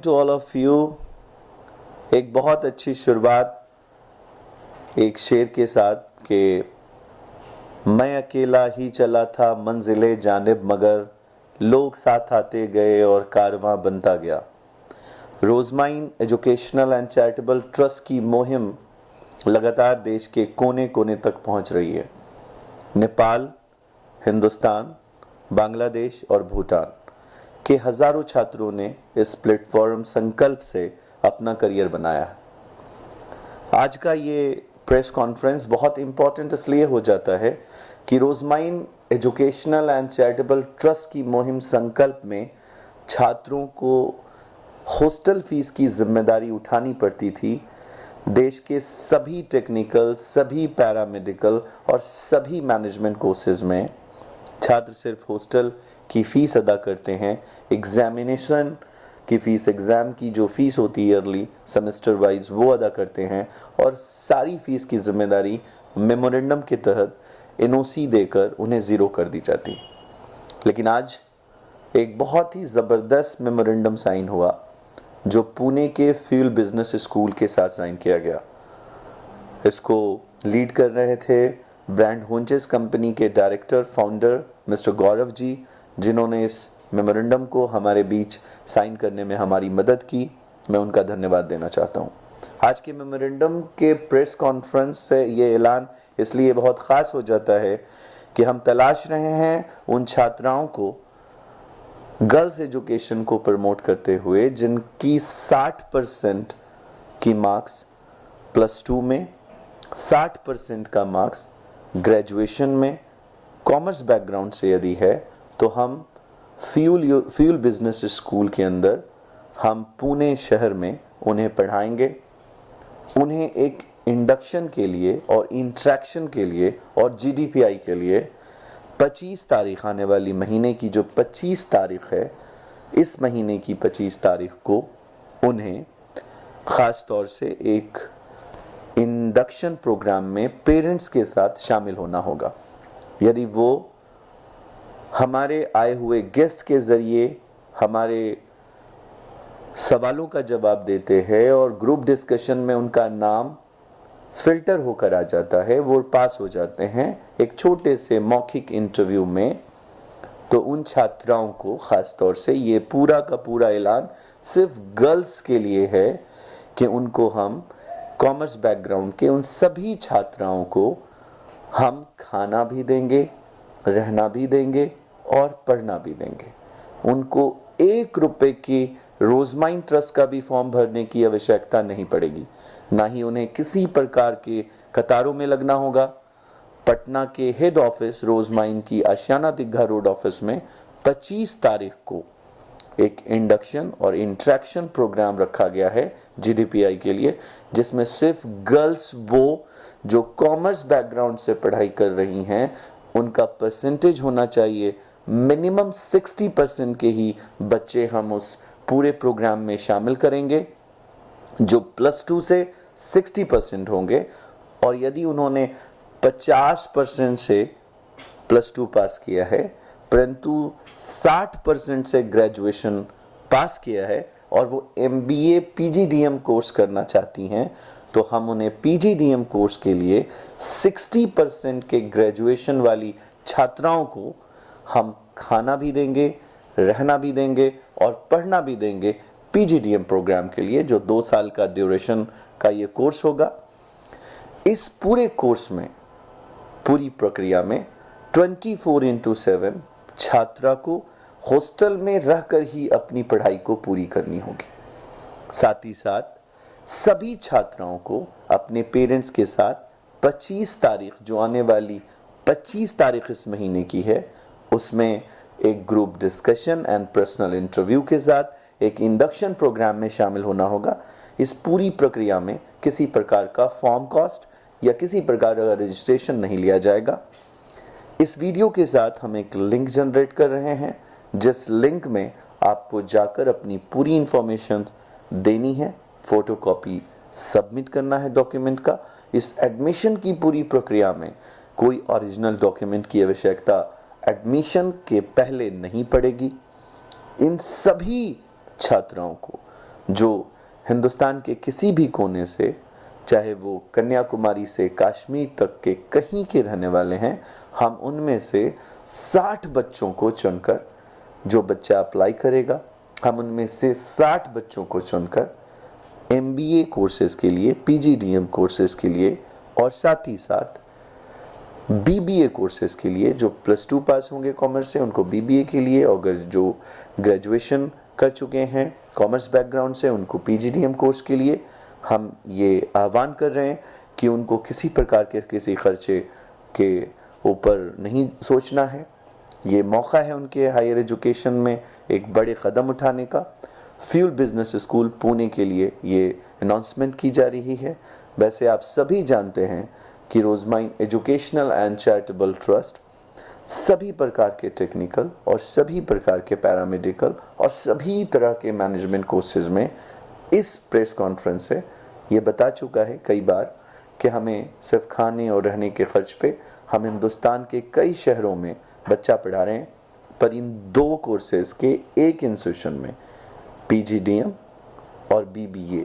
To all of you. एक बहुत अच्छी शुरुआत एक शेर के साथ कि मैं अकेला ही चला था मंजिले जानिब मगर लोग साथ आते गए और कारवां बनता गया। रोज़माइन एजुकेशनल एंड चैरिटेबल ट्रस्ट की मुहिम लगातार देश के कोने कोने तक पहुंच रही है। नेपाल, हिंदुस्तान, बांग्लादेश और भूटान के हजारों छात्रों ने इस प्लेटफॉर्म संकल्प से अपना करियर बनाया है। आज का ये प्रेस कॉन्फ्रेंस बहुत इंपॉर्टेंट इसलिए हो जाता है कि रोज़माइन एजुकेशनल एंड चैरिटेबल ट्रस्ट की मुहिम संकल्प में छात्रों को हॉस्टल फीस की जिम्मेदारी उठानी पड़ती थी। देश के सभी टेक्निकल, सभी पैरामेडिकल और सभी मैनेजमेंट कोर्सेज में छात्र सिर्फ हॉस्टल की फ़ीस अदा करते हैं। एग्जामिनेशन की फ़ीस, एग्ज़ाम की जो फ़ीस होती है ईयरली सेमेस्टर वाइज, वो अदा करते हैं और सारी फ़ीस की जिम्मेदारी मेमोरेंडम के तहत एनओसी देकर उन्हें ज़ीरो कर दी जाती है। लेकिन आज एक बहुत ही ज़बरदस्त मेमोरेंडम साइन हुआ जो पुणे के फ्यूल बिजनेस स्कूल के साथ साइन किया गया। इसको लीड कर रहे थे ब्रांड होंचेस कंपनी के director founder mister Gaurav ji, जिन्होंने इस मेमोरेंडम को हमारे बीच साइन करने में हमारी मदद की। मैं उनका धन्यवाद देना चाहता हूं। आज के मेमोरेंडम के प्रेस कॉन्फ्रेंस से ये ऐलान इसलिए बहुत ख़ास हो जाता है कि हम तलाश रहे हैं उन छात्राओं को गर्ल्स एजुकेशन को प्रमोट करते हुए जिनकी 60% की मार्क्स +2 में, 60% का मार्क्स ग्रेजुएशन में, कॉमर्स बैकग्राउंड से यदि है तो हम फ्यूल बिजनेस स्कूल के अंदर हम पुणे शहर में उन्हें पढ़ाएंगे। उन्हें एक इंडक्शन के लिए और इंट्रैक्शन के लिए और जीडीपीआई के लिए 25 तारीख, आने वाली महीने की जो 25 तारीख है, इस महीने की 25 तारीख को उन्हें ख़ास तौर से एक इंडक्शन प्रोग्राम में पेरेंट्स के साथ शामिल होना होगा। यदि वो हमारे आए हुए गेस्ट के ज़रिए हमारे सवालों का जवाब देते हैं और ग्रुप डिस्कशन में उनका नाम फिल्टर होकर आ जाता है, वो पास हो जाते हैं एक छोटे से मौखिक इंटरव्यू में, तो उन छात्राओं को ख़ास तौर से ये पूरा का पूरा ऐलान सिर्फ गर्ल्स के लिए है कि उनको हम कॉमर्स बैकग्राउंड के उन सभी छात्राओं को हम खाना भी देंगे, रहना भी देंगे और पढ़ना भी देंगे। उनको 1 रुपए की रोज़माइन ट्रस्ट का भी फॉर्म भरने की आवश्यकता नहीं पड़ेगी, ना ही उन्हें किसी प्रकार के कतारों में लगना होगा। पटना के हेड ऑफिस रोज़माइन की आशियाना दिग्घा रोड ऑफिस में 25 तारीख को एक इंडक्शन और इंट्रैक्शन प्रोग्राम रखा गया है जीडीपीआई के लिए, जिसमें सिर्फ गर्ल्स वो जो कॉमर्स बैकग्राउंड से पढ़ाई कर रही हैं उनका परसेंटेज होना चाहिए मिनिमम 60% के ही बच्चे हम उस पूरे प्रोग्राम में शामिल करेंगे जो +2 से 60% होंगे। और यदि उन्होंने 50% से +2 पास किया है परंतु 60% से ग्रेजुएशन पास किया है और वो MBA PGDM कोर्स करना चाहती हैं, तो हम उन्हें PGDM कोर्स के लिए 60% के ग्रेजुएशन वाली छात्राओं को हम खाना भी देंगे, रहना भी देंगे और पढ़ना भी देंगे PGDM प्रोग्राम के लिए, जो 2 साल का ड्यूरेशन का ये कोर्स होगा। इस पूरे कोर्स में, पूरी प्रक्रिया में 24/7 छात्रा को हॉस्टल में रहकर ही अपनी पढ़ाई को पूरी करनी होगी। साथ ही साथ सभी छात्राओं को अपने पेरेंट्स के साथ 25 तारीख, जो आने वाली 25 तारीख इस महीने की है, उसमें एक group discussion and personal interview के साथ एक इंडक्शन प्रोग्राम में शामिल होना होगा। इस पूरी प्रक्रिया में किसी प्रकार का फॉर्म कॉस्ट या किसी प्रकार का रजिस्ट्रेशन नहीं लिया जाएगा। इस वीडियो के साथ हम एक लिंक जनरेट कर रहे हैं, जिस लिंक में आपको जाकर अपनी पूरी इंफॉर्मेशन देनी है, फोटोकॉपी सबमिट करना है डॉक्यूमेंट का। इस एडमिशन की पूरी प्रक्रिया में कोई ओरिजिनल डॉक्यूमेंट की आवश्यकता एडमिशन के पहले नहीं पड़ेगी। इन सभी छात्राओं को जो हिंदुस्तान के किसी भी कोने से, चाहे वो कन्याकुमारी से कश्मीर तक के कहीं के रहने वाले हैं, हम उनमें से 60 बच्चों को चुनकर, जो बच्चा अप्लाई करेगा, हम उनमें से 60 बच्चों को चुनकर MBA कोर्सेज के लिए, PGDM कोर्सेज के लिए और साथ ही साथ BBA कोर्सेज के लिए, जो +2 पास होंगे कॉमर्स से उनको BBA के लिए, और अगर जो ग्रेजुएशन कर चुके हैं कॉमर्स बैकग्राउंड से उनको PGDM कोर्स के लिए हम ये आह्वान कर रहे हैं कि उनको किसी प्रकार के किसी खर्चे के ऊपर नहीं सोचना है। ये मौका है उनके हायर एजुकेशन में एक बड़े कदम उठाने का। फ्यूल बिजनेस स्कूल पुणे के लिए ये अनाउंसमेंट की जा रही है। वैसे आप सभी जानते हैं कि रोजमाइन एजुकेशनल एंड चैरिटेबल ट्रस्ट सभी प्रकार के टेक्निकल और सभी प्रकार के पैरामेडिकल और सभी तरह के मैनेजमेंट कोर्सेज में इस प्रेस कॉन्फ्रेंस से ये बता चुका है कई बार कि हमें सिर्फ खाने और रहने के खर्च पे हम हिंदुस्तान के कई शहरों में बच्चा पढ़ा रहे हैं, पर इन 2 कोर्सेज के एक इंस्टीट्यूशन में PGDM और BBA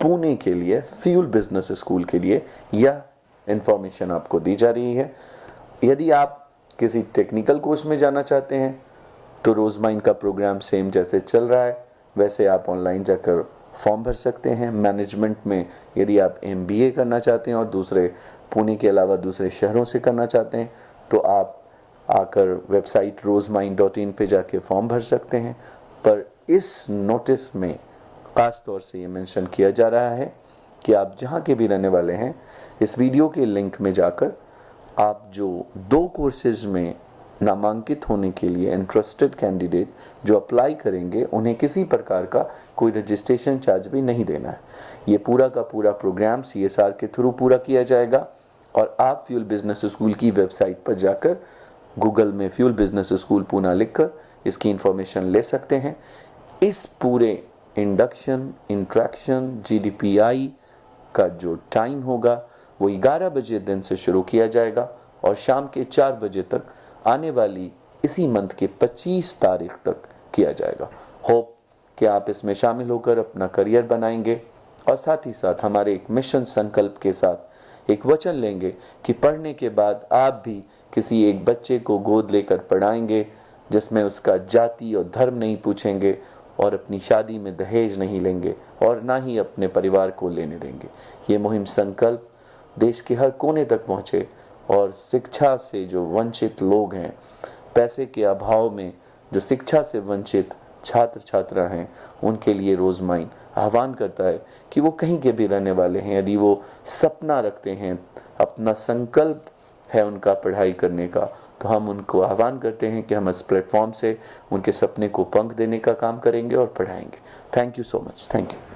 पुणे के लिए फ्यूल बिजनेस स्कूल के लिए यह इंफॉर्मेशन आपको दी जा रही है। यदि आप किसी टेक्निकल कोर्स में जाना चाहते हैं तो रोजमाइन का प्रोग्राम सेम जैसे चल रहा है वैसे आप ऑनलाइन जाकर फॉर्म भर सकते हैं। मैनेजमेंट में यदि आप MBA करना चाहते हैं और दूसरे पुणे के अलावा दूसरे शहरों से करना चाहते हैं तो आप आकर वेबसाइट rosemine.in पे जाके फॉर्म भर सकते हैं। पर इस नोटिस में ख़ास तौर से ये मेंशन किया जा रहा है कि आप जहाँ के भी रहने वाले हैं, इस वीडियो के लिंक में जाकर आप जो 2 कोर्सेज में नामांकित होने के लिए इंटरेस्टेड कैंडिडेट जो अप्लाई करेंगे उन्हें किसी प्रकार का कोई रजिस्ट्रेशन चार्ज भी नहीं देना है। ये पूरा का पूरा प्रोग्राम CSR के थ्रू पूरा किया जाएगा और आप फ्यूल बिजनेस स्कूल की वेबसाइट पर जाकर गूगल में फ्यूल बिजनेस स्कूल पुणे लिखकर इसकी इंफॉर्मेशन ले सकते हैं। इस पूरे इंडक्शन, इंट्रैक्शन, GDPI का जो टाइम होगा वो 11 बजे दिन से शुरू किया जाएगा और शाम के 4 बजे तक आने वाली इसी मंथ के 25 तारीख तक किया जाएगा। होप कि आप इसमें शामिल होकर अपना करियर बनाएंगे और साथ ही साथ हमारे एक मिशन संकल्प के साथ एक वचन लेंगे कि पढ़ने के बाद आप भी किसी एक बच्चे को गोद लेकर पढ़ाएंगे जिसमें उसका जाति और धर्म नहीं पूछेंगे और अपनी शादी में दहेज नहीं लेंगे और ना ही अपने परिवार को लेने देंगे। ये मुहिम संकल्प देश के हर कोने तक पहुँचे और शिक्षा से जो वंचित लोग हैं, पैसे के अभाव में जो शिक्षा से वंचित छात्र छात्रा हैं, उनके लिए रोजमाइन आह्वान करता है कि वो कहीं के भी रहने वाले हैं, यदि वो सपना रखते हैं, अपना संकल्प है उनका पढ़ाई करने का, तो हम उनको आह्वान करते हैं कि हम इस प्लेटफॉर्म से उनके सपने को पंख देने का काम करेंगे और पढ़ाएंगे। Thank you so much. Thank you.